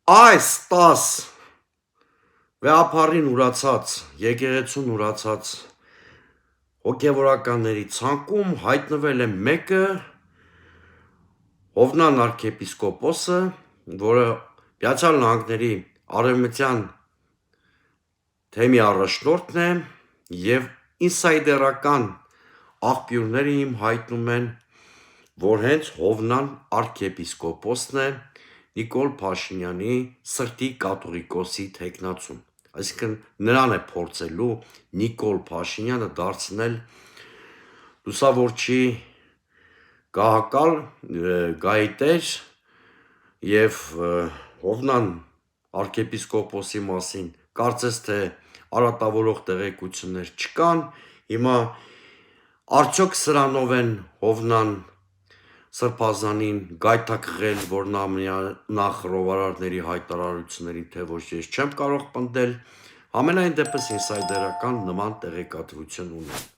Այս 10 վեհապարին ուրացած, եկեղեցուն ուրացած հոգևորականների ցանկում հայտնվել է մեկը Հովնան arքեպիսկոպոսը, որը Միացյալ Նահանգների արևմտյան թեմի առաջնորդն է եւ ինսայդերական աղբյուրները իմ հայտնում են, որ հենց Հովնան arքեպիսկոպոսն է Նիկոլ Փաշինյանի սրտի կաթողիկոսի թեկնածուն, այսինքն նրան է փորձելու Նիկոլ Փաշինյանը դարձնել լուսավորչի գահակալ, գայտեր եւ Հովնան arքեպիսկոպոսի մասին կարծես թե արատավորող տեղեկություններ չկան, հիմա արդյոք սրանով են Հովնան սրբազանին գայթակղել, որ նա մնա խռովարարների հայտարարություններին, թե ոչ, ես չեմ կարող պնդել, համենայն դեպս ինսայդերական նման տեղեկատվություն ունեմ։